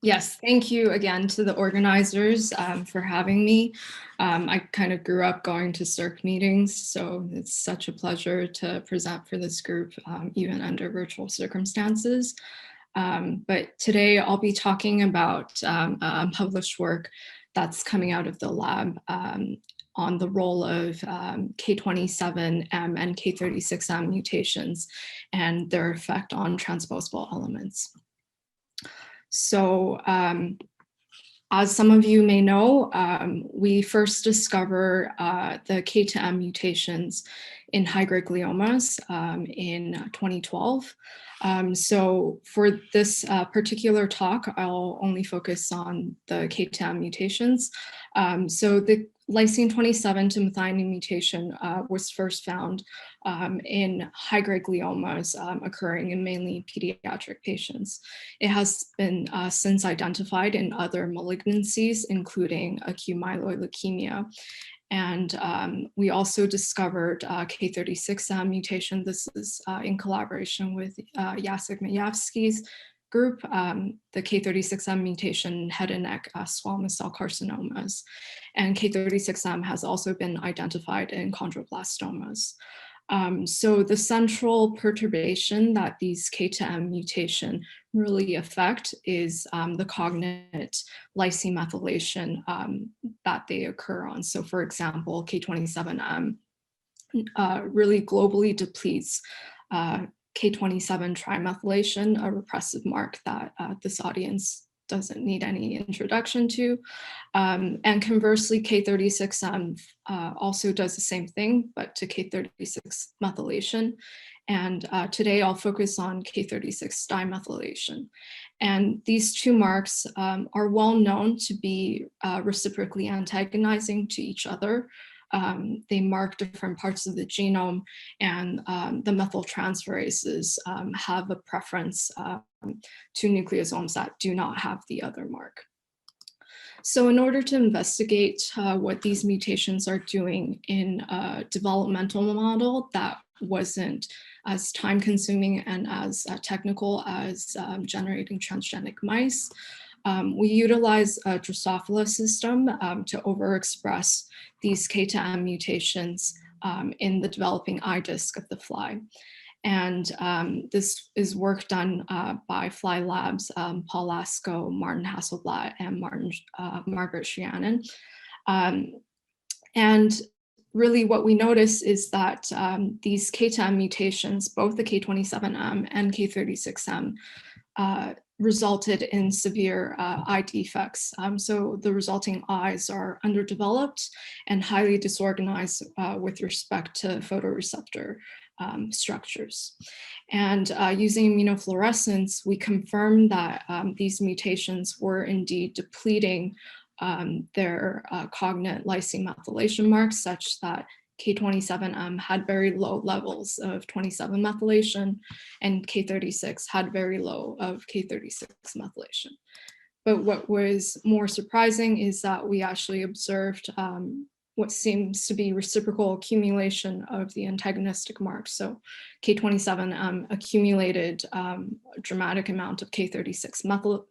Yes, thank you again to the organizers for having me. I kind of grew up going to CERC meetings, so it's such a pleasure to present for this group, even under virtual circumstances. But today I'll be talking about published work that's coming out of the lab on the role of K27M and K36M mutations and their effect on transposable elements. So as some of you may know, we first discover the K to M mutations in high-grade gliomas in 2012. So for this particular talk, I'll only focus on the K to M mutations. So the lysine 27 to methionine mutation was first found in high-grade gliomas occurring in mainly pediatric patients. It has been since identified in other malignancies, including acute myeloid leukemia. And we also discovered K36M mutation. This is in collaboration with Jacek Majewski's group, the K36M mutation in head and neck squamous cell carcinomas. And K36M has also been identified in chondroblastomas. So the central perturbation that these K to M mutation really affect is the cognate lysine methylation that they occur on. So for example, K27M really globally depletes K27 trimethylation, a repressive mark that this audience doesn't need any introduction to. And conversely, K36M also does the same thing, but to K36 methylation. And today I'll focus on K36 dimethylation. And these two marks are well known to be reciprocally antagonizing to each other. They mark different parts of the genome, and the methyltransferases have a preference to nucleosomes that do not have the other mark. So in order to investigate what these mutations are doing in a developmental model that wasn't as time-consuming and as technical as generating transgenic mice, we utilize a Drosophila system to overexpress these K to M mutations in the developing eye disc of the fly. And this is work done by Fly Labs, Paul Lasko, Martin Hasselblatt, and Margaret Shannon. And really what we notice is that these K to M mutations, both the K27M and K36M, resulted in severe eye defects. So the resulting eyes are underdeveloped and highly disorganized with respect to photoreceptor structures. And using immunofluorescence, we confirmed that these mutations were indeed depleting their cognate lysine methylation marks, such that K27M had very low levels of 27 methylation, and K36 had very low of K36 methylation. But what was more surprising is that we actually observed what seems to be reciprocal accumulation of the antagonistic marks. So K27M accumulated a dramatic amount of K36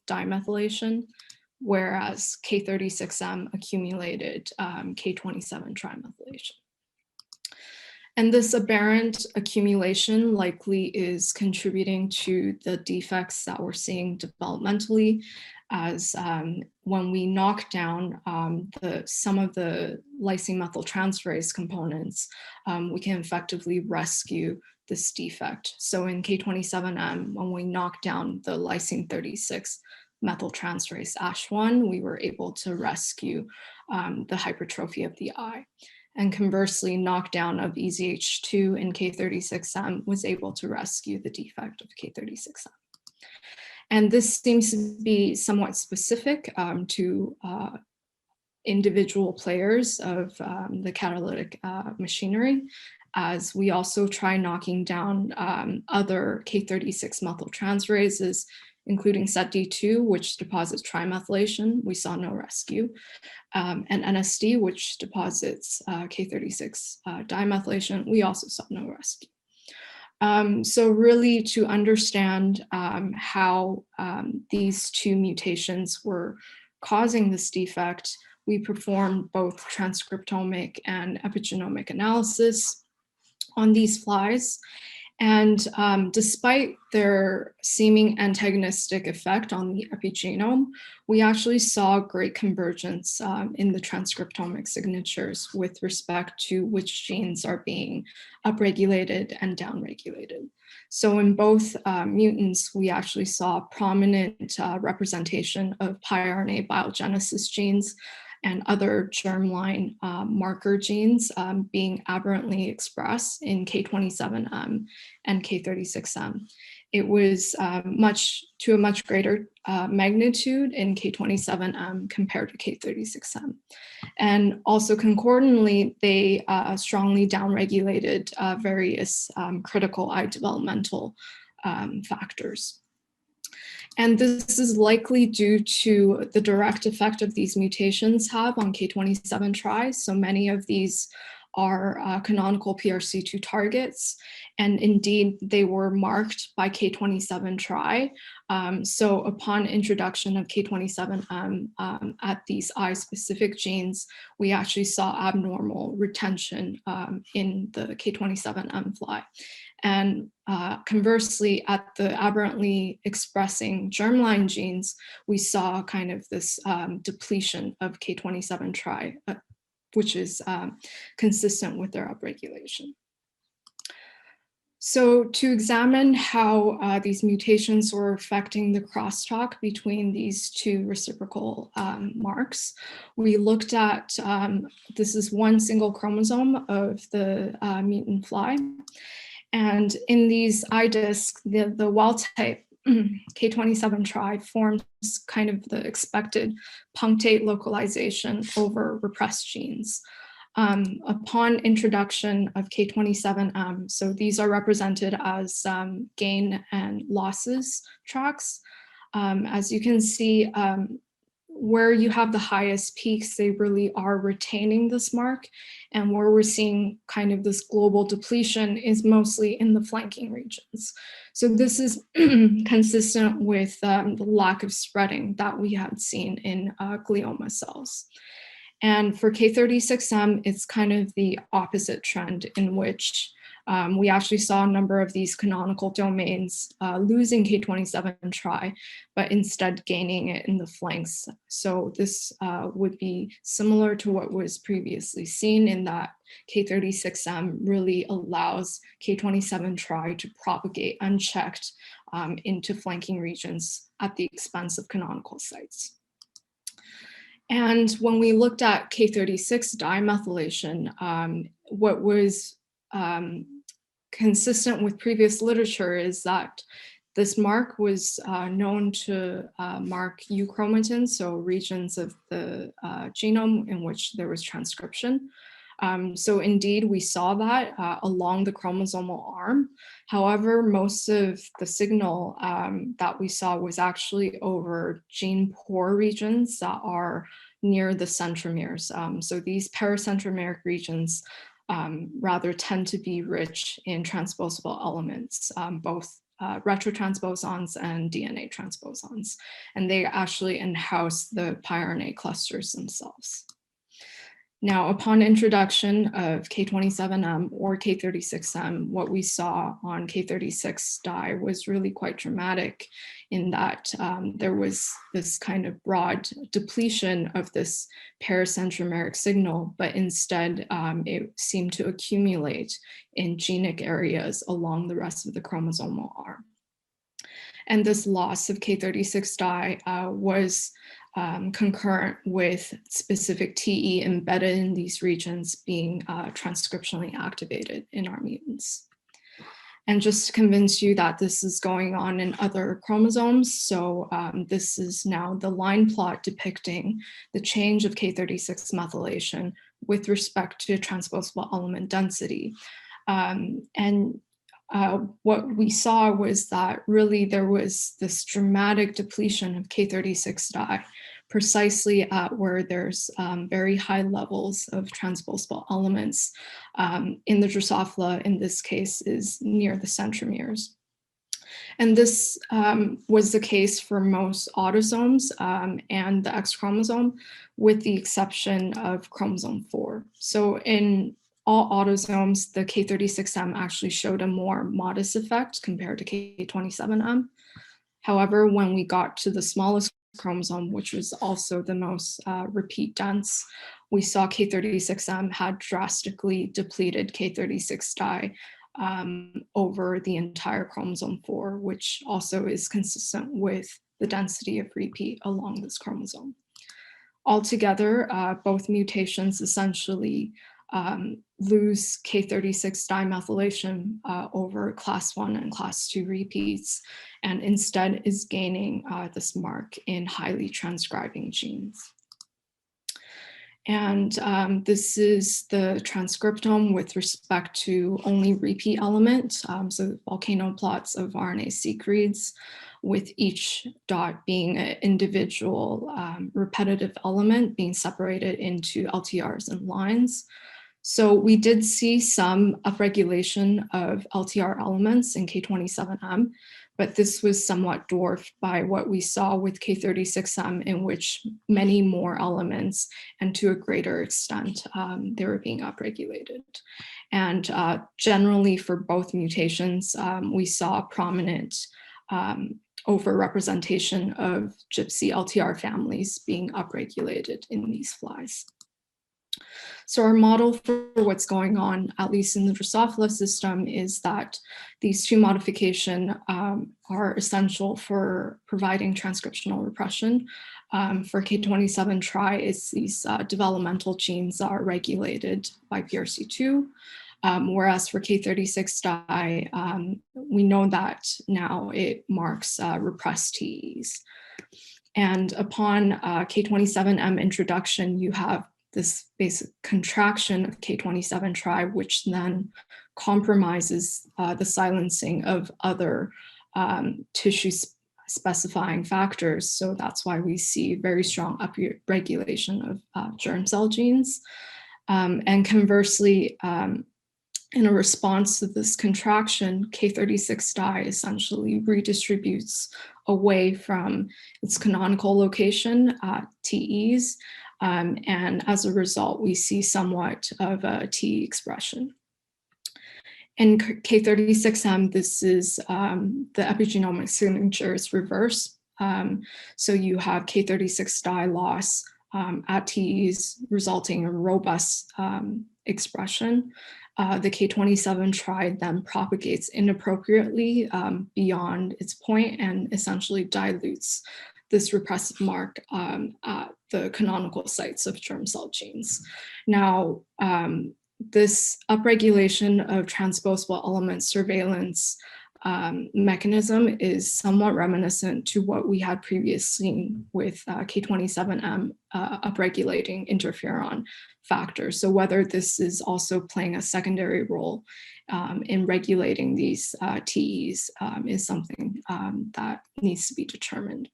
dimethylation, whereas K36M accumulated K27 trimethylation. And this aberrant accumulation likely is contributing to the defects that we're seeing developmentally, as when we knock down some of the lysine methyltransferase components, we can effectively rescue this defect. So in K27M, when we knock down the lysine 36 methyltransferase ASH1, we were able to rescue the hypertrophy of the eye. And conversely, knockdown of EZH2 in K36M was able to rescue the defect of K36M. And this seems to be somewhat specific to individual players of the catalytic machinery, as we also try knocking down other K36 methyltransferases, including SETD2, which deposits trimethylation. We saw no rescue. And NSD, which deposits K36 dimethylation. We also saw no rescue. So really to understand how these two mutations were causing this defect, we performed both transcriptomic and epigenomic analysis on these flies. And despite their seeming antagonistic effect on the epigenome, we actually saw great convergence in the transcriptomic signatures with respect to which genes are being upregulated and downregulated. So in both mutants, we actually saw prominent representation of piRNA biogenesis genes and other germline marker genes being aberrantly expressed in K27M and K36M. It was to a much greater magnitude in K27M compared to K36M. And also concordantly, they strongly downregulated various critical eye developmental factors. And this is likely due to the direct effect of these mutations have on K27 tri. So many of these are canonical PRC2 targets. And indeed, they were marked by K27 tri. So upon introduction of K27M at these eye-specific genes, we actually saw abnormal retention in the K27M fly. And conversely, at the aberrantly expressing germline genes, we saw kind of this depletion of K27 tri, which is consistent with their upregulation. So to examine how these mutations were affecting the crosstalk between these two reciprocal marks, we looked at, this is one single chromosome of the mutant fly. And in these eye discs, the wild type K27 tri forms kind of the expected punctate localization over repressed genes. Upon introduction of K27M, so these are represented as gain and losses tracks. As you can see, where you have the highest peaks, they really are retaining this mark. And where we're seeing kind of this global depletion is mostly in the flanking regions. So this is consistent with the lack of spreading that we had seen in glioma cells. And for K36M, it's kind of the opposite trend in which we actually saw a number of these canonical domains losing K27 tri, but instead gaining it in the flanks. So this would be similar to what was previously seen in that K36M really allows K27 tri to propagate unchecked into flanking regions at the expense of canonical sites. And when we looked at K36 dimethylation, what was consistent with previous literature is that this mark was known to mark euchromatin, so regions of the genome in which there was transcription. So indeed, we saw that along the chromosomal arm. However, most of the signal that we saw was actually over gene poor regions that are near the centromeres. So these paracentromeric regions rather tend to be rich in transposable elements, both retrotransposons and DNA transposons, and they actually in-house the piRNA clusters themselves. Now, upon introduction of K27M or K36M, what we saw on K36 di was really quite dramatic in that there was this kind of broad depletion of this paracentromeric signal, but instead it seemed to accumulate in genic areas along the rest of the chromosomal arm. And this loss of K36 di was concurrent with specific TE embedded in these regions being transcriptionally activated in our mutants. And just to convince you that this is going on in other chromosomes, so this is now the line plot depicting the change of K36 methylation with respect to transposable element density. What we saw was that really there was this dramatic depletion of K36 di precisely at where there's very high levels of transposable elements. In the Drosophila, in this case, is near the centromeres. And this was the case for most autosomes and the X chromosome, with the exception of chromosome 4. So in all autosomes, the K36M actually showed a more modest effect compared to K27M. However, when we got to the smallest chromosome, which was also the most repeat dense, we saw K36M had drastically depleted K36 dye over the entire chromosome 4, which also is consistent with the density of repeat along this chromosome. Altogether, both mutations essentially lose K36 dimethylation over class 1 and class 2 repeats, and instead is gaining this mark in highly transcribing genes. And this is the transcriptome with respect to only repeat element, so volcano plots of RNA-seq reads, with each dot being an individual repetitive element being separated into LTRs and lines. So we did see some upregulation of LTR elements in K27M, but this was somewhat dwarfed by what we saw with K36M, in which many more elements and to a greater extent, they were being upregulated. And generally for both mutations, we saw prominent overrepresentation of gypsy LTR families being upregulated in these flies. So our model for what's going on, at least in the Drosophila system, is that these two modifications are essential for providing transcriptional repression. For K27 tri, it's these developmental genes are regulated by PRC2. Whereas for K36 dye, we know that now it marks repressed TEs. And upon K27M introduction, you have this basic contraction of K27 tri, which then compromises the silencing of other tissue specifying factors. So that's why we see very strong upregulation of germ cell genes. And conversely, in a response to this contraction, K36 dye essentially redistributes away from its canonical location at TEs. And as a result, we see somewhat of a T expression. In K36M, this is the epigenomic signature is reversed. So you have K36 dye loss at TEs, resulting in robust expression. The K27 tri then propagates inappropriately beyond its point and essentially dilutes this repressive mark at the canonical sites of germ cell genes. Now, this upregulation of transposable element surveillance mechanism is somewhat reminiscent to what we had previously seen with K27M upregulating interferon factors. So whether this is also playing a secondary role in regulating these TEs is something that needs to be determined.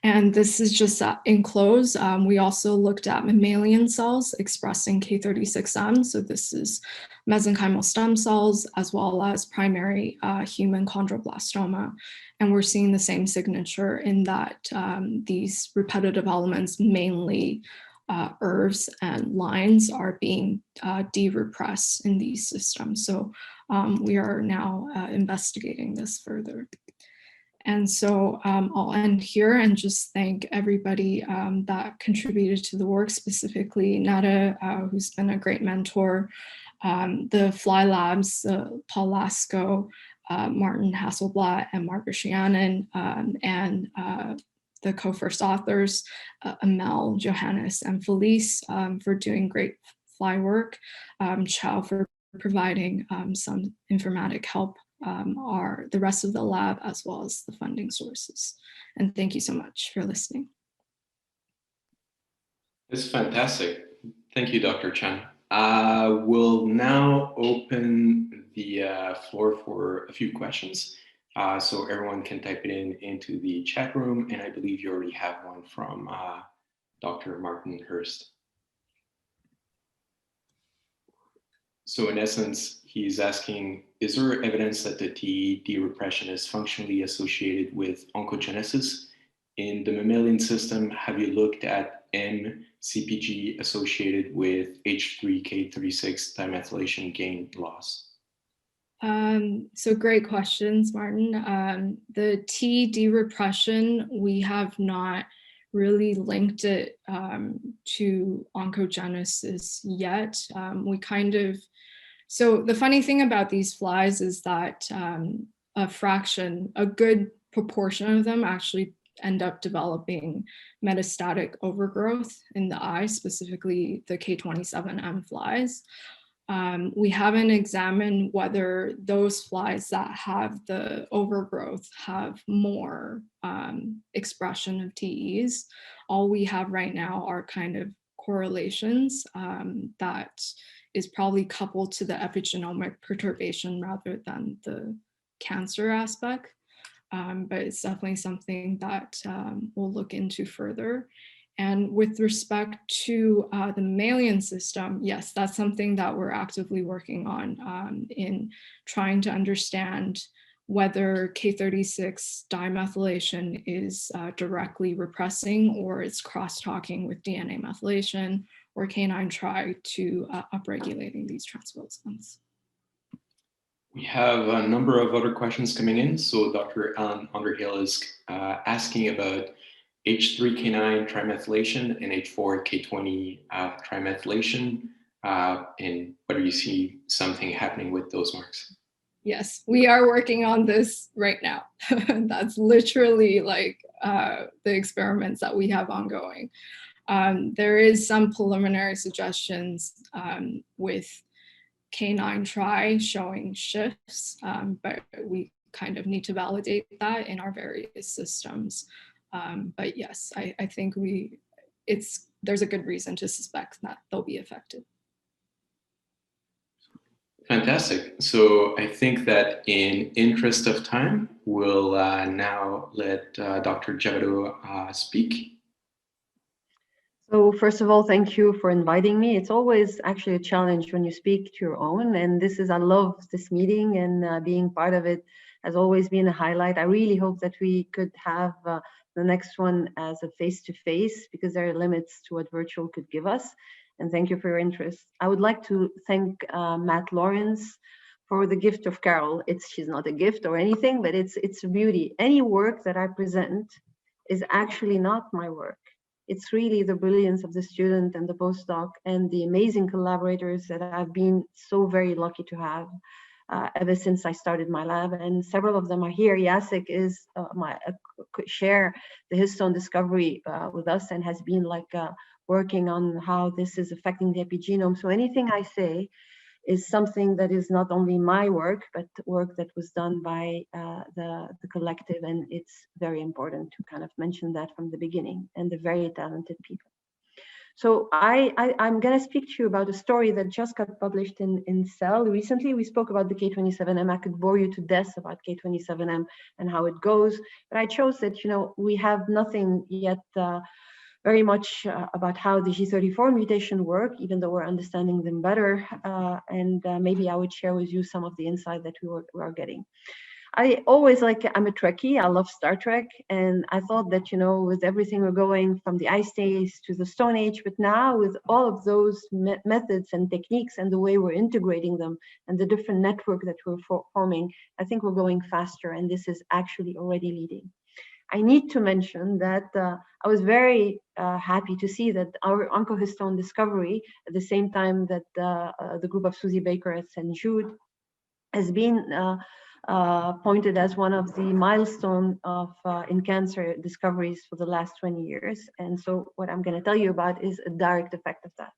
And this is just in close. We also looked at mammalian cells expressing K36M. So this is mesenchymal stem cells, as well as primary human chondroblastoma. And we're seeing the same signature in that these repetitive elements, mainly ERVs and lines, are being de-repressed in these systems. So we are now investigating this further. And so I'll end here and just thank everybody that contributed to the work, specifically Nada, who's been a great mentor, the Fly Labs, Paul Lasco, Martin Hasselblatt, and Margaret Shannon, and the co-first authors, Amel, Johannes, and Felice for doing great fly work, Chao for providing some informatic help, the rest of the lab, as well as the funding sources. And thank you so much for listening. It's fantastic. Thank you, Dr. Chen. We'll now open the floor for a few questions. So everyone can type it into the chat room, and I believe you already have one from Dr. Martin Hurst. So in essence, he's asking, is there evidence that the TE de-repression is functionally associated with oncogenesis? In the mammalian system, have you looked at MCPG associated with H3K36 dimethylation gain loss? So great questions, Martin. The T de-repression, we have not really linked it to oncogenesis yet. We kind of, so the funny thing about these flies is that a good proportion of them actually end up developing metastatic overgrowth in the eye, specifically the K27M flies. We haven't examined whether those flies that have the overgrowth have more expression of TEs. All we have right now are kind of correlations that is probably coupled to the epigenomic perturbation rather than the cancer aspect. But it's definitely something that we'll look into further. And with respect to the mammalian system, yes, that's something that we're actively working on in trying to understand whether K36 dimethylation is directly repressing or it's cross-talking with DNA methylation or K9 tri to upregulating these transposons. We have a number of other questions coming in. So Dr. Alan Underhill is asking about H3K9 trimethylation and H4K20 trimethylation, and whether you see something happening with those marks. Yes, we are working on this right now. That's literally like the experiments that we have ongoing. There is some preliminary suggestions with K9 tri showing shifts, but we kind of need to validate that in our various systems. But yes, I think there's a good reason to suspect that they'll be affected. Fantastic. So I think that in interest of time, we'll now let Dr. Jabado speak. So first of all, thank you for inviting me. It's always actually a challenge when you speak to your own, and I love this meeting, and being part of it has always been a highlight. I really hope that we could have the next one as a face-to-face, because there are limits to what virtual could give us. And thank you for your interest. I would like to thank Matt Lawrence for the gift of Carol. She's not a gift or anything, but it's a beauty. Any work that I present is actually not my work. It's really the brilliance of the student and the postdoc and the amazing collaborators that I've been so very lucky to have ever since I started my lab. And several of them are here. Jacek is share the histone discovery with us and has been working on how this is affecting the epigenome. So anything I say is something that is not only my work, but work that was done by the collective. And it's very important to kind of mention that from the beginning, and the very talented people. So I'm going to speak to you about a story that just got published in Cell recently. We spoke about the K27M. I could bore you to death about K27M and how it goes, but I chose that, we have nothing yet very much about how the G34 mutation work, even though we're understanding them better. And maybe I would share with you some of the insight that we are getting. I'm a Trekkie, I love Star Trek. And I thought that, with everything we're going from the Ice Age to the Stone Age, but now with all of those methods and techniques and the way we're integrating them and the different network that we're forming, I think we're going faster, and this is actually already leading. I need to mention that I was very happy to see that our oncohistone discovery, at the same time that the group of Susie Baker at St. Jude has been pointed as one of the milestone of in cancer discoveries for the last 20 years. And so what I'm going to tell you about is a direct effect of that.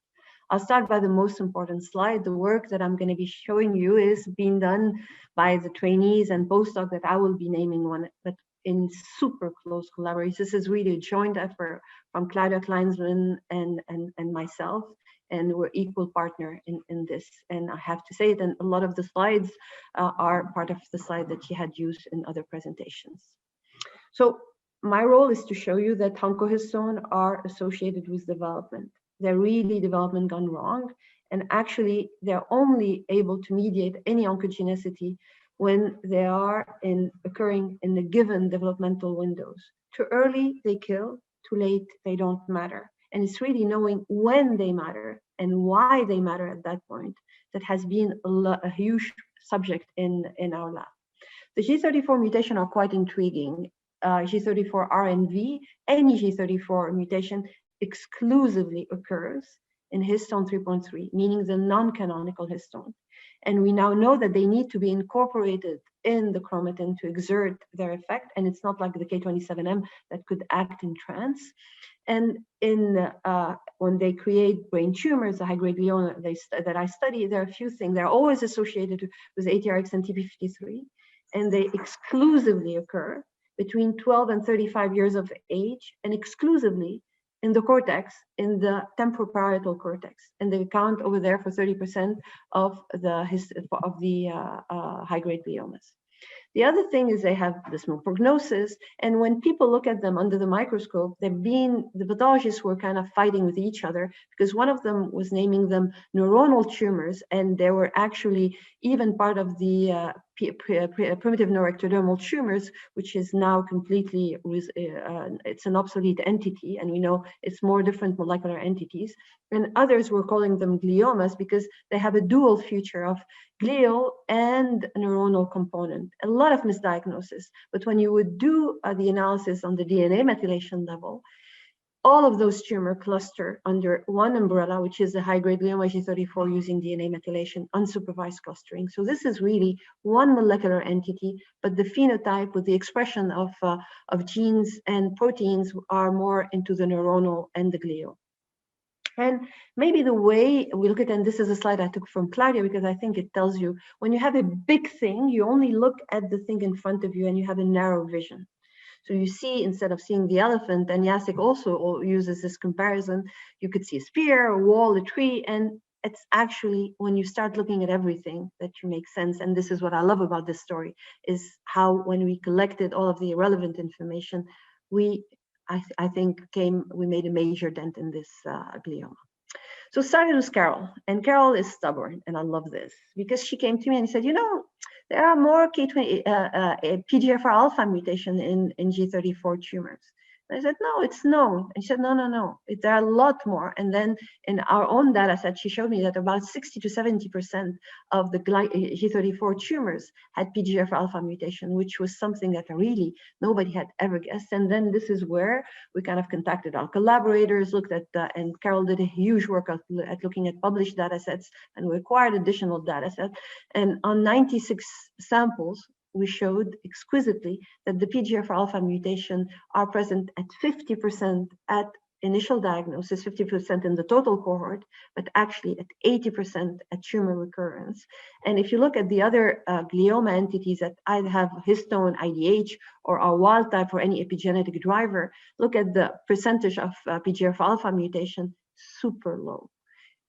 I'll start by the most important slide. The work that I'm going to be showing you is being done by the trainees and postdoc that I will be naming one, but in super close collaboration. This is really a joint effort from Claudia Kleinsman and myself. and we're equal partner in this. And I have to say that a lot of the slides are part of the slide that she had used in other presentations. So my role is to show you that oncohistone are associated with development. They're really development gone wrong. And actually, they're only able to mediate any oncogenicity when they are occurring in the given developmental windows. Too early, they kill. Too late, they don't matter. And it's really knowing when they matter and why they matter at that point that has been a huge subject in our lab. The G34 mutation are quite intriguing. G34R and V, any G34 mutation exclusively occurs in histone 3.3, meaning the non-canonical histone. And we now know that they need to be incorporated in the chromatin to exert their effect. And it's not like the K27M that could act in trans. And when they create brain tumors, the high-grade glioma that I study, there are a few things. They're always associated with ATRX and TP53, and they exclusively occur between 12 and 35 years of age, and exclusively in the cortex, in the temporoparietal cortex, and they account over there for 30% of the high-grade gliomas. The other thing is they have dismal prognosis, and when people look at them under the microscope, the pathologists were kind of fighting with each other because one of them was naming them neuronal tumors, and they were actually even part of the primitive neuroectodermal tumors, which is now completely, it's an obsolete entity, and we know it's more different molecular entities. And others were calling them gliomas because they have a dual feature of glial and neuronal component. A lot of misdiagnosis, but when you would do the analysis on the DNA methylation level, all of those tumors cluster under one umbrella, which is the high-grade glioma G34 using DNA methylation, unsupervised clustering. So this is really one molecular entity, but the phenotype with the expression of genes and proteins are more into the neuronal and the glial. And maybe the way we look at it, and this is a slide I took from Claudia because I think it tells you, when you have a big thing, you only look at the thing in front of you and you have a narrow vision. So you see, instead of seeing the elephant, and Jacek also uses this comparison, you could see a spear, a wall, a tree, and it's actually when you start looking at everything that you make sense. And this is what I love about this story, is how when we collected all of the relevant information, I think we made a major dent in this glioma. So started with Carol, and Carol is stubborn, and I love this because she came to me and said, you know, there are more PDGFR alpha mutation in G34 tumors. And I said, no, it's known. And she said, no. There are a lot more. And then in our own data set, she showed me that about 60 to 70% of the G34 tumors had PDGFR alpha mutation, which was something that really nobody had ever guessed. And then this is where we kind of contacted our collaborators, looked at, and Carol did a huge work at looking at published data sets, and we acquired additional data sets. And on 96 samples, we showed exquisitely that the PDGFR alpha mutation are present at 50% at initial diagnosis, 50% in the total cohort, but actually at 80% at tumor recurrence. And if you look at the other glioma entities that either have histone, IDH, or are wild type or any epigenetic driver, look at the percentage of PDGFR alpha mutation, super low.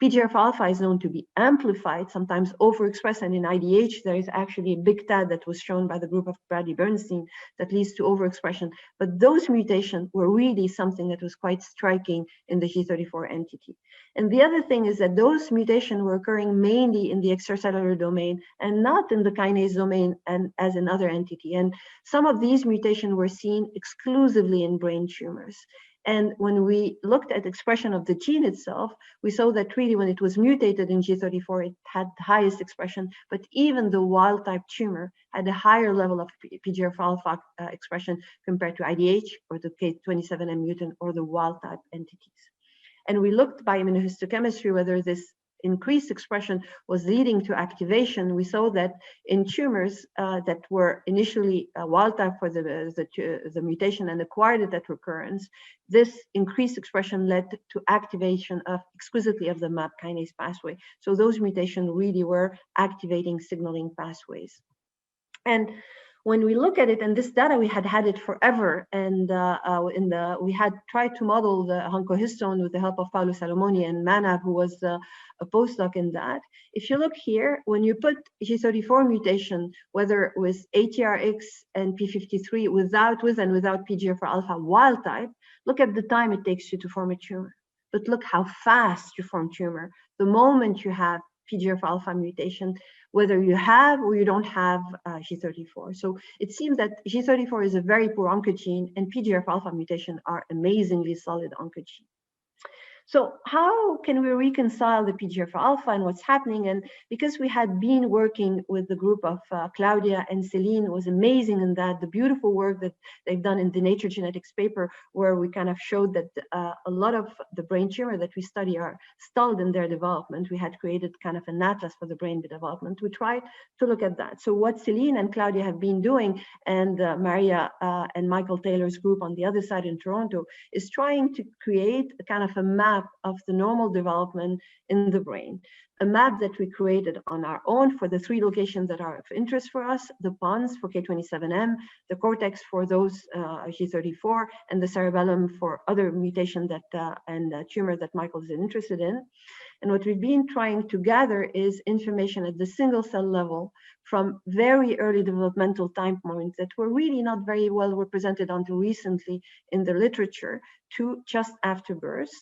PDGFR alpha is known to be amplified, sometimes overexpressed, and in IDH, there is actually a big TAD that was shown by the group of Bradley Bernstein that leads to overexpression. But those mutations were really something that was quite striking in the G34 entity. And the other thing is that those mutations were occurring mainly in the extracellular domain and not in the kinase domain and as another entity. And some of these mutations were seen exclusively in brain tumors. And when we looked at expression of the gene itself, we saw that really when it was mutated in G34, it had the highest expression, but even the wild type tumor had a higher level of PDGFR alpha expression compared to IDH or the K27M mutant or the wild type entities. And we looked by immunohistochemistry whether this increased expression was leading to activation. We saw that in tumors that were initially wild type for the mutation and acquired it at recurrence, this increased expression led to activation of exquisitely of the MAP kinase pathway. So those mutations really were activating signaling pathways. And When we look at it, and this data, we had it forever, and we had tried to model the oncohistone with the help of Paolo Salomoni and Manab, who was a postdoc in that. If you look here, when you put G34 mutation, whether with ATRX and P53, with and without PGFR alpha wild type, look at the time it takes you to form a tumor. But look how fast you form tumor the moment you have PGFR alpha mutation, whether you have or you don't have G34. So it seems that G34 is a very poor oncogene, and PGFR alpha mutation are amazingly solid oncogene. So how can we reconcile the PGFR alpha and what's happening? And because we had been working with the group of Claudia and Celine, was amazing in that, the beautiful work that they've done in the Nature Genetics paper, where we kind of showed that a lot of the brain tumor that we study are stalled in their development. We had created kind of an atlas for the brain development. We tried to look at that. So what Celine and Claudia have been doing, and Maria and Michael Taylor's group on the other side in Toronto, is trying to create a kind of a map of the normal development in the brain. A map that we created on our own for the 3 locations that are of interest for us: the pons for K27M, the cortex for those G34, and the cerebellum for other mutation that and tumor that Michael is interested in. And what we've been trying to gather is information at the single cell level from very early developmental time points that were really not very well represented until recently in the literature, to just after birth.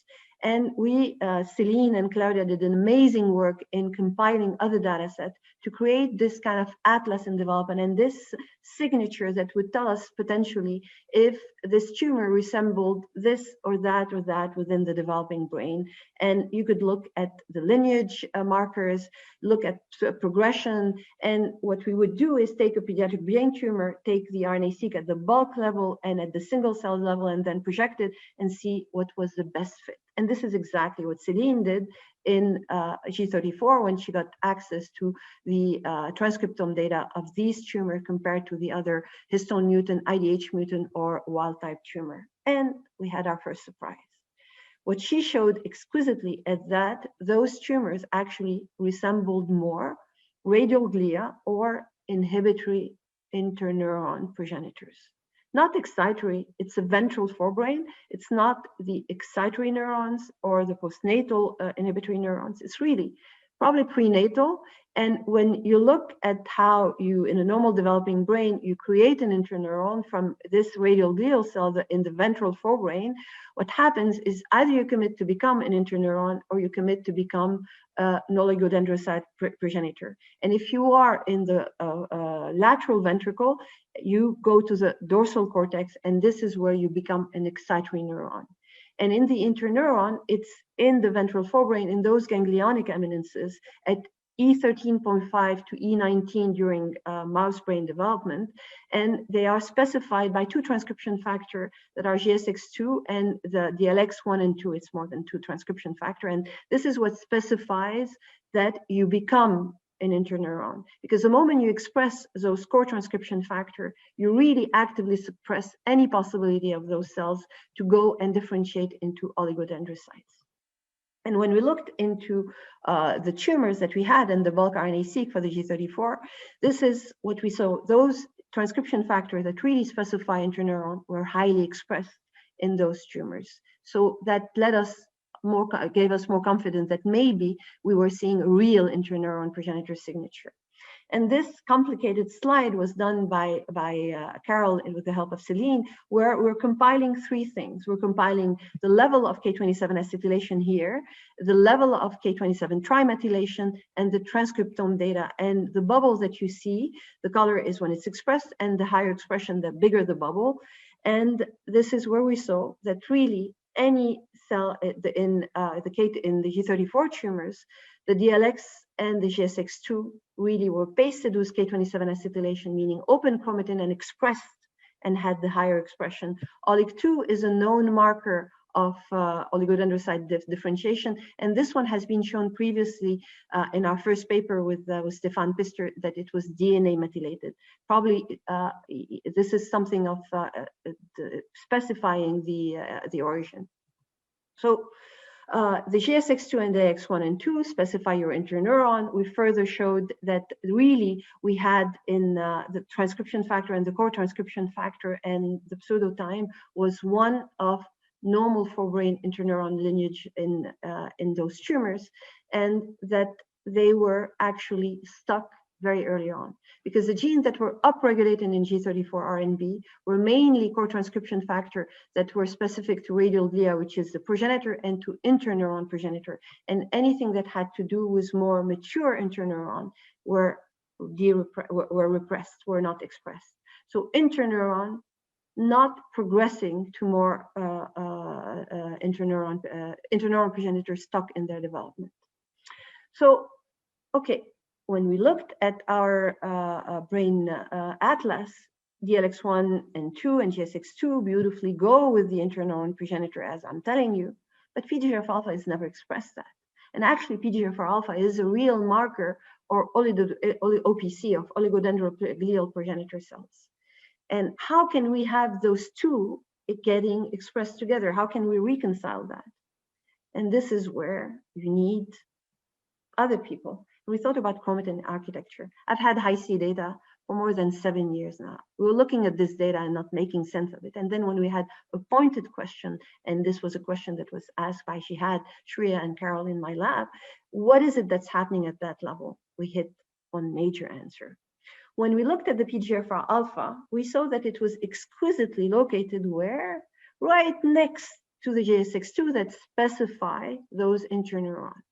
And we, Celine and Claudia, did an amazing work in compiling other data sets to create this kind of atlas in development, and this signature that would tell us potentially if this tumor resembled this or that within the developing brain. And you could look at the lineage markers, look at progression, and what we would do is take a pediatric brain tumor, take the RNA-seq at the bulk level and at the single cell level, and then project it and see what was the best fit. And this is exactly what Celine did in G34 when she got access to the transcriptome data of these tumors compared to the other histone mutant, IDH mutant, or wild type tumor. And we had our first surprise. What she showed exquisitely is that those tumors actually resembled more radial glia or inhibitory interneuron progenitors. Not excitory, it's a ventral forebrain. It's not the excitory neurons or the postnatal inhibitory neurons. It's really probably prenatal. And when you look at how you, in a normal developing brain, you create an interneuron from this radial glial cell in the ventral forebrain, what happens is either you commit to become an interneuron or you commit to become an oligodendrocyte progenitor. And if you are in the lateral ventricle, you go to the dorsal cortex, and this is where you become an excitory neuron. And in the interneuron, it's in the ventral forebrain, in those ganglionic eminences at E13.5 to E19 during mouse brain development. And they are specified by 2 transcription factors that are GSX2 and the DLX1 and 2. It's more than 2 transcription factor. And this is what specifies that you become an interneuron, because the moment you express those core transcription factor, you really actively suppress any possibility of those cells to go and differentiate into oligodendrocytes. And when we looked into the tumors that we had in the bulk RNA-seq for the G34, this is what we saw. Those transcription factors that really specify interneuron were highly expressed in those tumors. So that gave us more confidence that maybe we were seeing a real interneuron progenitor signature. And this complicated slide was done by Carol with the help of Celine, where we're compiling 3 things. We're compiling the level of K27 acetylation here, the level of K27 trimethylation, and the transcriptome data. And the bubbles that you see, the color is when it's expressed, and the higher expression, the bigger the bubble. And this is where we saw that really any cell in the G34 tumors, the DLX and the GSX2 really were pasted with K27 acetylation, meaning open chromatin and expressed and had the higher expression. OLIG2 is a known marker of oligodendrocyte differentiation, and this one has been shown previously in our first paper with Stefan Pister that it was DNA methylated. Probably this is something of specifying the origin. So The GSX2 and the X1 and 2 specify your interneuron. We further showed that really we had in the transcription factor and the core transcription factor and the pseudo time was one of normal forebrain interneuron lineage in those tumors, and that they were actually stuck very early on, because the genes that were upregulated in G34R and B were mainly core transcription factor that were specific to radial glia, which is the progenitor, and to interneuron progenitor. And anything that had to do with more mature interneuron were repressed, were not expressed. So interneuron not progressing to more interneuron progenitors stuck in their development. So, okay. When we looked at our brain atlas, DLX1 and 2 and GSX2 beautifully go with the interneuron progenitor, as I'm telling you, but PDGFR alpha is never expressed that. And actually, PDGFR alpha is a real marker or OPC of oligodendroglial progenitor cells. And how can we have those two getting expressed together? How can we reconcile that? And this is where you need other people. We thought about chromatin architecture. I've had Hi-C data for more than 7 years now. We were looking at this data and not making sense of it. And then when we had a pointed question, and this was a question that was asked by Shihad, Shreya, and Carol in my lab, what is it that's happening at that level? We hit one major answer. When we looked at the PDGFR alpha, we saw that it was exquisitely located where? Right next to the JSX2 that specify those interneurons.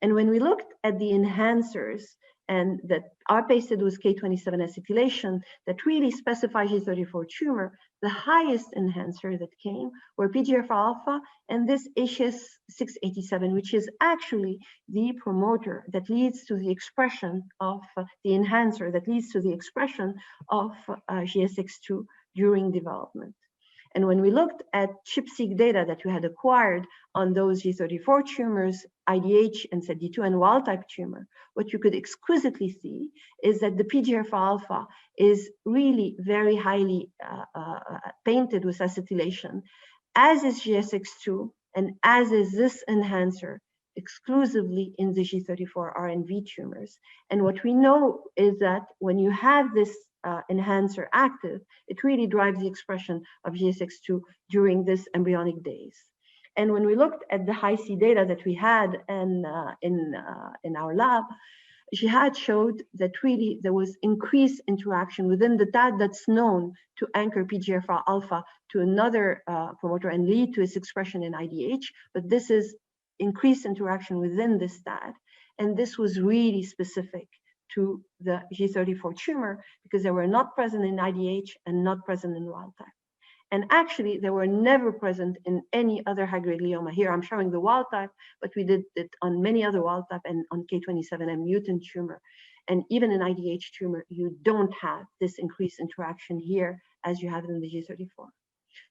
And when we looked at the enhancers and that are pasted with K27 acetylation that really specify G34 tumor, the highest enhancer that came were PDGFR alpha and this HS687, which is actually the promoter that leads to the expression of the enhancer that leads to the expression of GSX2 during development. And when we looked at ChIP-seq data that we had acquired on those G34 tumors, IDH and SETD2 and wild-type tumor, what you could exquisitely see is that the PDGFR alpha is really very highly painted with acetylation, as is GSX2, and as is this enhancer exclusively in the G34R and V tumors. And what we know is that when you have this enhancer active, it really drives the expression of GSX2 during this embryonic days. And when we looked at the Hi-C data that we had in our lab, Jihad showed that really there was increased interaction within the TAD that's known to anchor PDGFR alpha to another promoter and lead to its expression in IDH, but this is increased interaction within this TAD. And this was really specific to the G34 tumor because they were not present in IDH and not present in wild type. And actually, they were never present in any other high-grade glioma. Here I'm showing the wild type, but we did it on many other wild type and on K27M mutant tumor. And even in IDH tumor, you don't have this increased interaction here as you have in the G34.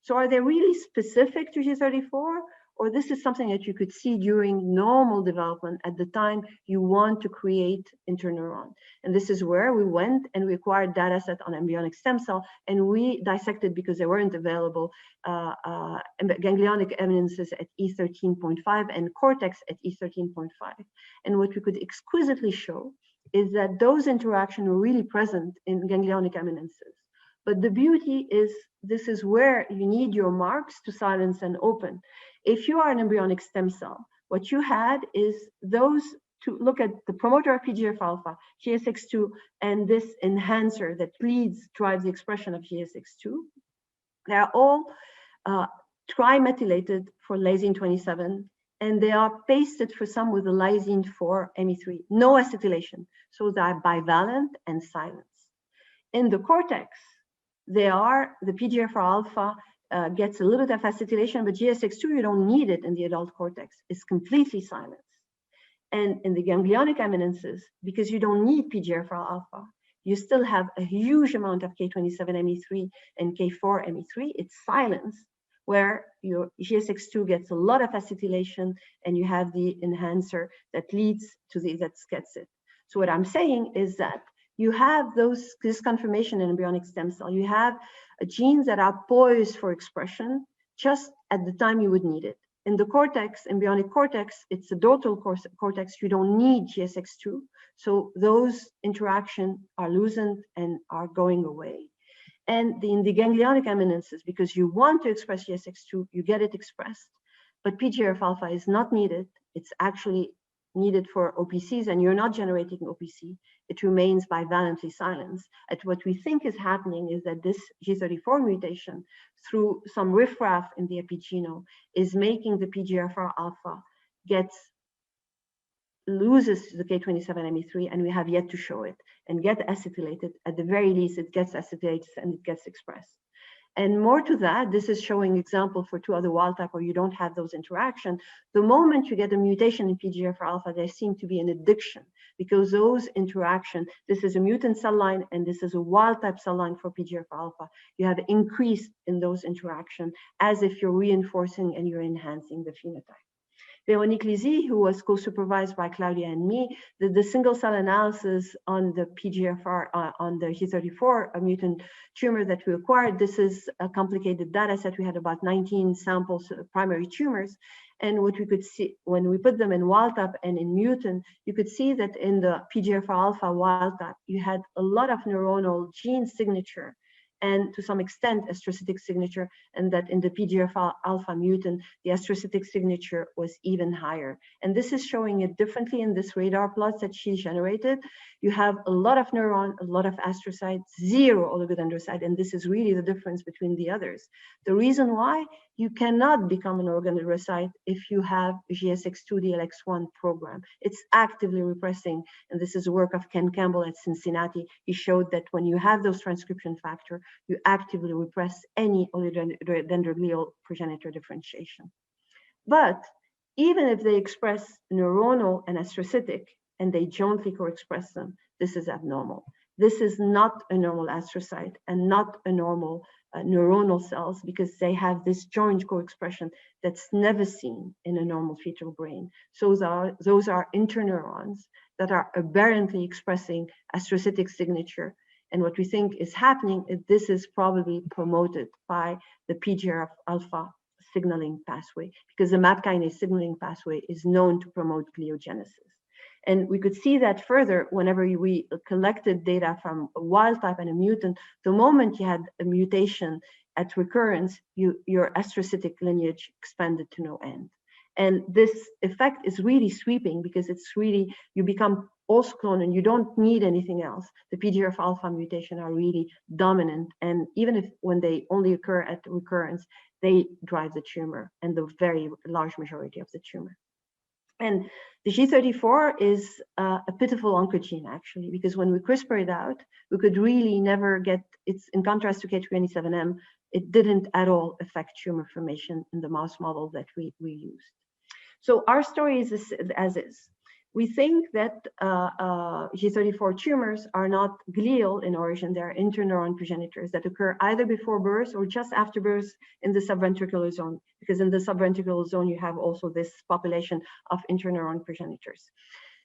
So are they really specific to G34? Or this is something that you could see during normal development at the time you want to create interneuron. And this is where we went and we acquired data set on embryonic stem cell and we dissected, because they weren't available, ganglionic eminences at E13.5 and cortex at E13.5. And what we could exquisitely show is that those interactions were really present in ganglionic eminences. But the beauty is, this is where you need your marks to silence and open. If you are an embryonic stem cell, what you had is those to look at the promoter of PDGFR alpha, GSX2, and this enhancer that drives the expression of GSX2. They are all trimethylated for lysine 27, and they are pasted for some with the lysine 4 Me3, no acetylation. So they are bivalent and silent. In the cortex, they are the PDGFR alpha gets a little bit of acetylation, but GSX2, you don't need it in the adult cortex. It's completely silent. And in the ganglionic eminences, because you don't need PDGFR alpha, you still have a huge amount of K27 Me3 and K4 Me3. It's silence, where your GSX2 gets a lot of acetylation and you have the enhancer that leads to that gets it. So what I'm saying is that you have this confirmation in embryonic stem cell. You have genes that are poised for expression just at the time you would need it. in the cortex, embryonic cortex, it's a dorsal cortex, you don't need GSX2. So those interactions are loosened and are going away. And in the ganglionic eminences, because you want to express GSX2, you get it expressed, but PGF alpha is not needed. It's actually needed for OPCs, and you're not generating OPC. It remains bivalently silenced. And what we think is happening is that this G34 mutation, through some riffraff in the epigenome, is making the PGFR alpha loses the K27ME3, and we have yet to show it, and get acetylated. At the very least, it gets acetylated and it gets expressed. And more to that, this is showing example for two other wild type where you don't have those interactions. The moment you get a mutation in PGFR alpha, there seem to be an addiction, because those interaction, this is a mutant cell line and this is a wild type cell line for PGFR alpha. You have increased in those interactions as if you're reinforcing and you're enhancing the phenotype. Véronique Lizy, who was co-supervised by Claudia and me, did the single cell analysis on the PGFR, on the G34 mutant tumor that we acquired. This is a complicated data set. We had about 19 samples of primary tumors. And what we could see when we put them in wild type and in mutant, you could see that in the PGFR alpha wild type, you had a lot of neuronal gene signature and to some extent astrocytic signature, and that in the PGFR alpha mutant, the astrocytic signature was even higher. And this is showing it differently in this radar plot that she generated. You have a lot of neuron, a lot of astrocytes, zero oligodendrocyte, and this is really the difference between the others. The reason why, you cannot become an oligodendrocyte if you have GSX2 DLX1 program. It's actively repressing, and this is a work of Ken Campbell at Cincinnati. He showed that when you have those transcription factor, you actively repress any oligodendroglial progenitor differentiation. But even if they express neuronal and astrocytic, and they jointly co-express them, this is abnormal. This is not a normal astrocyte and not a normal neuronal cells, because they have this joint co-expression that's never seen in a normal fetal brain. So those are interneurons that are aberrantly expressing astrocytic signature. And what we think is happening is this is probably promoted by the PGF alpha signaling pathway, because the MAP kinase signaling pathway is known to promote gliogenesis. And we could see that further whenever we collected data from a wild type and a mutant. The moment you had a mutation at recurrence, your astrocytic lineage expanded to no end. And this effect is really sweeping, because it's really, you become also clone and you don't need anything else. The PGF alpha mutation are really dominant. And even if when they only occur at recurrence, they drive the tumor and the very large majority of the tumor. And the G34 is a pitiful oncogene, actually, because when we CRISPR it out, we could really never get, it's in contrast to K27M, it didn't at all affect tumor formation in the mouse model that we used. So our story is as is. We think that G34 tumors are not glial in origin. They're interneuron progenitors that occur either before birth or just after birth in the subventricular zone, because in the subventricular zone, you have also this population of interneuron progenitors.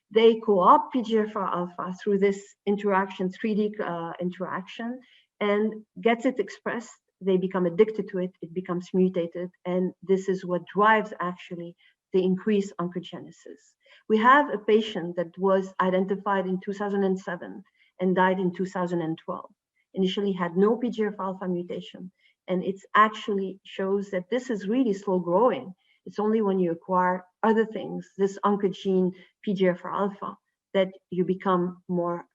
They co-opt PGFR alpha through this interaction, 3D interaction, and gets it expressed. They become addicted to it. It becomes mutated. And this is what drives actually the increased oncogenesis. We have a patient that was identified in 2007 and died in 2012. Initially had no PGF alpha mutation. And it actually shows that this is really slow growing. It's only when you acquire other things, this oncogene PGFR alpha, that you become more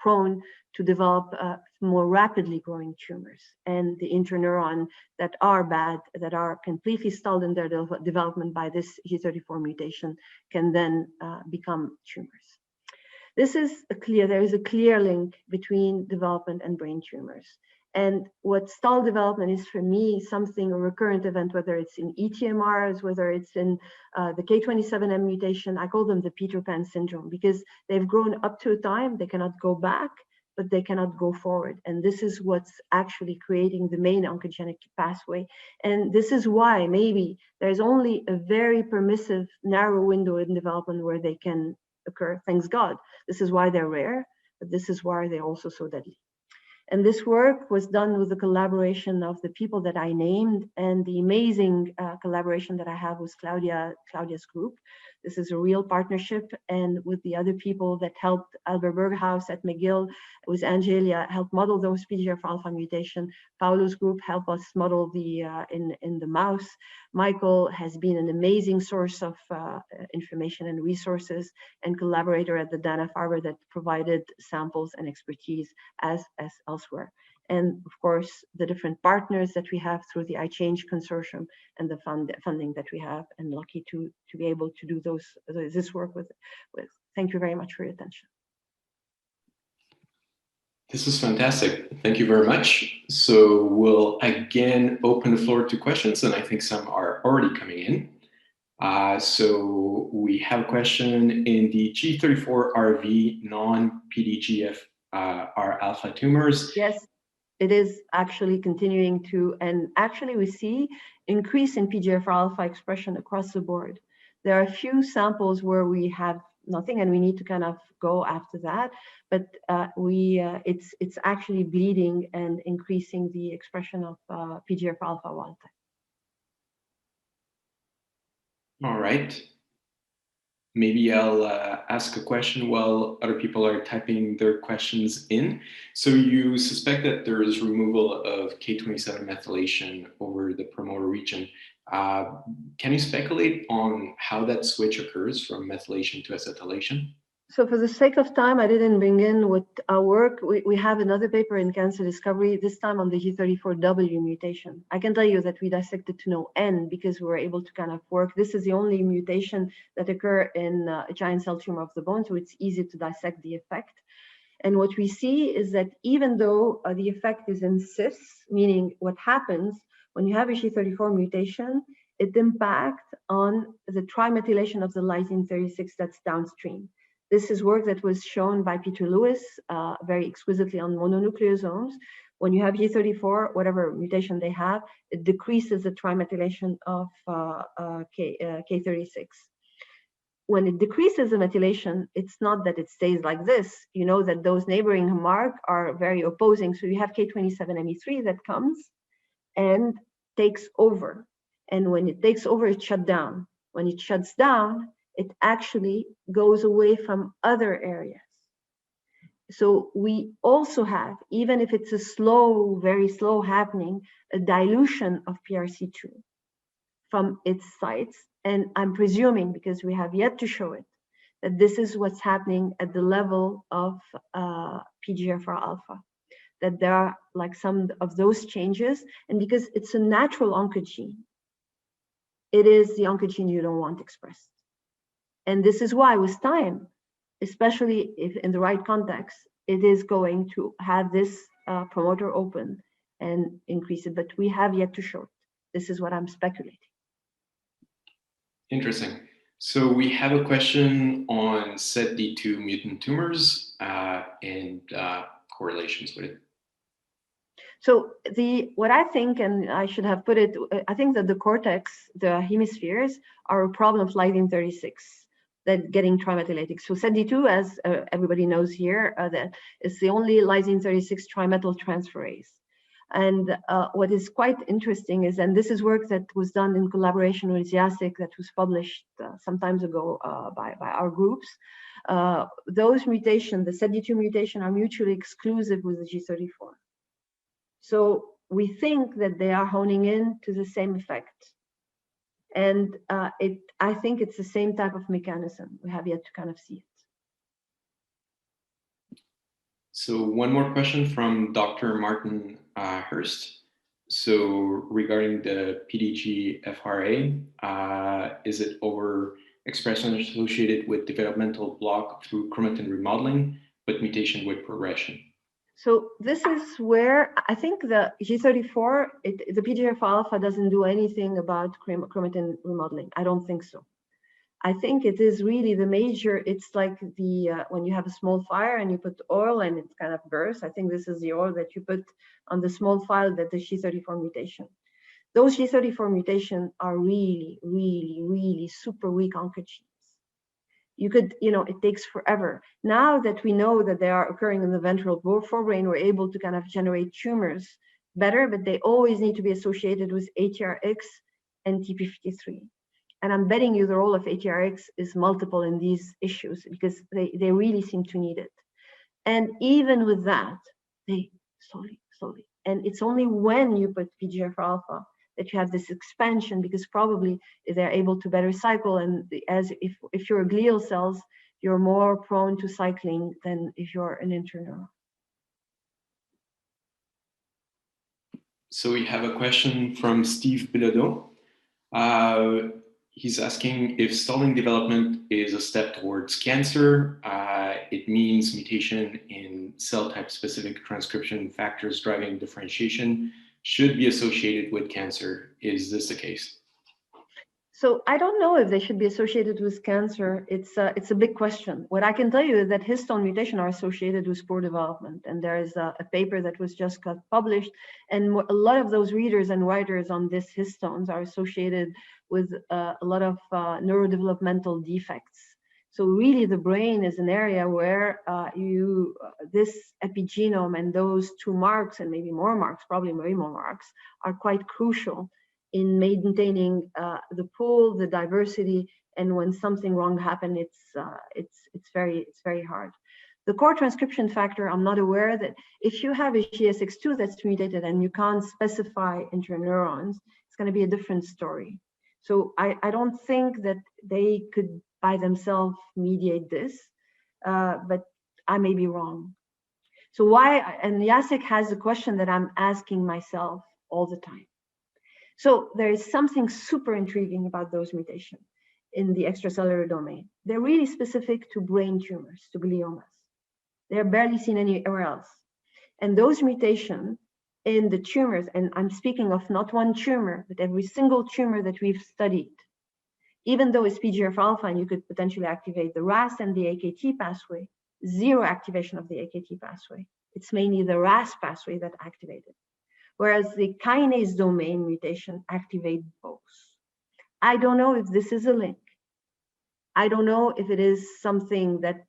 prone to develop more rapidly growing tumors. And the interneuron that are bad, that are completely stalled in their development by this G34 mutation, can then become tumors. This is there is a clear link between development and brain tumors. And what stall development is for me, something, a recurrent event, whether it's in ETMRs, whether it's in the K27M mutation, I call them the Peter Pan syndrome, because they've grown up to a time, they cannot go back, but they cannot go forward. And this is what's actually creating the main oncogenic pathway. And this is why maybe there's only a very permissive, narrow window in development where they can occur, thanks God. This is why they're rare, but this is why they're also so deadly. And this work was done with the collaboration of the people that I named and the amazing collaboration that I have with Claudia's group. This is a real partnership, and with the other people that helped, Albert Berghaus at McGill, with Angelia, helped model those PDGFR alpha mutation. Paulo's group helped us model the in the mouse. Michael has been an amazing source of information and resources, and collaborator at the Dana-Farber that provided samples and expertise as elsewhere. And of course, the different partners that we have through the iChange consortium and the funding that we have, and lucky to be able to do this work with. Thank you very much for your attention. This is fantastic. Thank you very much. So we'll again open the floor to questions, and I think some are already coming in. So we have a question in the G34RV non-PDGFR alpha tumors. Yes, it is actually continuing to, and actually we see increase in PDGFR alpha expression across the board. There are a few samples where we have nothing, and we need to kind of go after that. But it's actually bleeding and increasing the expression of PDGFR alpha wild type. All right. Maybe I'll ask a question while other people are typing their questions in. So you suspect that there is removal of K27 methylation over the promoter region. Can you speculate on how that switch occurs from methylation to acetylation? So for the sake of time, I didn't bring in what our work. We have another paper in Cancer Discovery, this time on the G34W mutation. I can tell you that we dissected to no end because we were able to kind of work. This is the only mutation that occur in a giant cell tumor of the bone, so it's easy to dissect the effect. And what we see is that even though the effect is in cis, meaning what happens when you have a G34 mutation, it impacts on the trimethylation of the lysine 36 that's downstream. This is work that was shown by Peter Lewis very exquisitely on mononucleosomes. When you have G34, whatever mutation they have, it decreases the trimethylation of K36. When it decreases the methylation, it's not that it stays like this. You know that those neighboring marks are very opposing. So you have K27ME3 that comes and takes over. And when it takes over, it shuts down. When it shuts down, it actually goes away from other areas. So we also have, even if it's a slow, very slow happening, a dilution of PRC2 from its sites. And I'm presuming, because we have yet to show it, that this is what's happening at the level of PDGFR alpha, that there are like some of those changes. And because it's a natural oncogene, it is the oncogene you don't want expressed. And this is why with time, especially if in the right context, it is going to have this promoter open and increase it, but we have yet to show it. This is what I'm speculating. Interesting. So we have a question on SETD2 mutant tumors and correlations with it. So what I think, and I should have put it, I think that the cortex, the hemispheres, are a problem of lysine 36. That getting trimethylated. So SETD2, as everybody knows here, that is the only lysine 36 trimethyltransferase. And what is quite interesting is, and this is work that was done in collaboration with Jacek, that was published some time ago by our groups. Those mutations, the SETD2 mutation, are mutually exclusive with the G34. So we think that they are honing in to the same effect. And I think it's the same type of mechanism. We have yet to kind of see it. So one more question from Dr. Martin Hurst. So regarding the PDGFRA, is it overexpression associated with developmental block through chromatin remodeling, but mutation with progression? So this is where I think the G34, the PDGFR alpha doesn't do anything about chromatin remodeling. I don't think so. I think it is really the major, it's like the, when you have a small fire and you put oil and it kind of bursts. I think this is the oil that you put on the small fire, that the G34 mutation. Those G34 mutations are really, really, really super weak oncogenes. You could, it takes forever. Now that we know that they are occurring in the ventral forebrain, we're able to kind of generate tumors better, but they always need to be associated with ATRX and TP53. And I'm betting you the role of ATRX is multiple in these issues because they really seem to need it. And even with that, they slowly. And it's only when you put PGFR alpha that you have this expansion, because probably they're able to better cycle. And as if you're glial cells, you're more prone to cycling than if you're an interneuron. So we have a question from Steve Bilodeau. He's asking if stalling development is a step towards cancer. It means mutation in cell type specific transcription factors driving differentiation should be associated with cancer. Is this the case? So I don't know if they should be associated with cancer. It's a big question. What I can tell you is that histone mutation are associated with poor development. And there is a paper that was just got published. And a lot of those readers and writers on this histones are associated with a lot of neurodevelopmental defects. So really the brain is an area where this epigenome and those 2 marks and maybe more marks, probably way more marks, are quite crucial in maintaining the pool, the diversity, and when something wrong happens, it's very hard. The core transcription factor, I'm not aware that if you have a GSX2 that's mutated and you can't specify interneurons, it's going to be a different story. So I don't think that they could by themselves mediate this, but I may be wrong. So why, and Jacek has a question that I'm asking myself all the time. So there is something super intriguing about those mutations in the extracellular domain. They're really specific to brain tumors, to gliomas. They're barely seen anywhere else. And those mutations in the tumors, and I'm speaking of not one tumor, but every single tumor that we've studied, even though it's PGFR alpha and you could potentially activate the RAS and the AKT pathway, zero activation of the AKT pathway. It's mainly the RAS pathway that activated. Whereas the kinase domain mutation activate both. I don't know if this is a link. I don't know if it is something that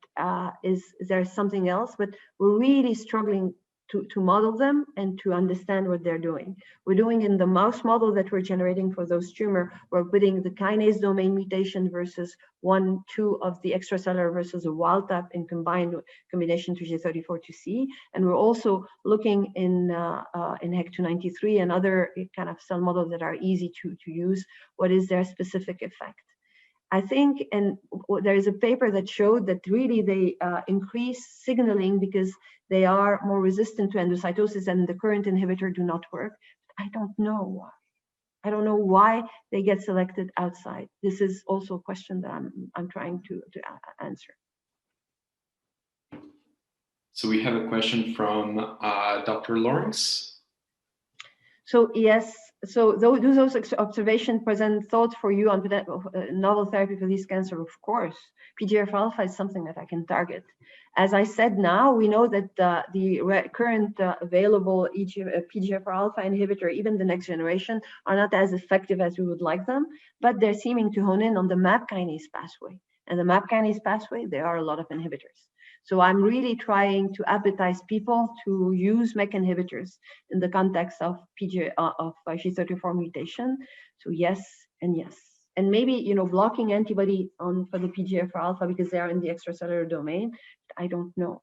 is there something else, but we're really struggling to model them and to understand what they're doing. We're doing in the mouse model that we're generating for those tumor, we're putting the kinase domain mutation versus 1, 2 of the extracellular versus a wild type in combination to G34-2C. And we're also looking in HEC293 and other kind of cell models that are easy to use. What is their specific effect? I think, and there is a paper that showed that really they increase signaling because they are more resistant to endocytosis and the current inhibitor do not work. I don't know why. I don't know why they get selected outside. This is also a question that I'm trying to answer. So we have a question from Dr. Lawrence. So yes, so do those observations present thoughts for you on novel therapy for this cancer? Of course, PGFR alpha is something that I can target. As I said, now we know that the current available PGFR alpha inhibitor, even the next generation, are not as effective as we would like them, but they're seeming to hone in on the MAP kinase pathway. And the MAP kinase pathway, there are a lot of inhibitors. So I'm really trying to appetize people to use MEK inhibitors in the context of G34 mutation. So yes and yes. And maybe blocking antibody for the PGFR alpha because they are in the extracellular domain. I don't know.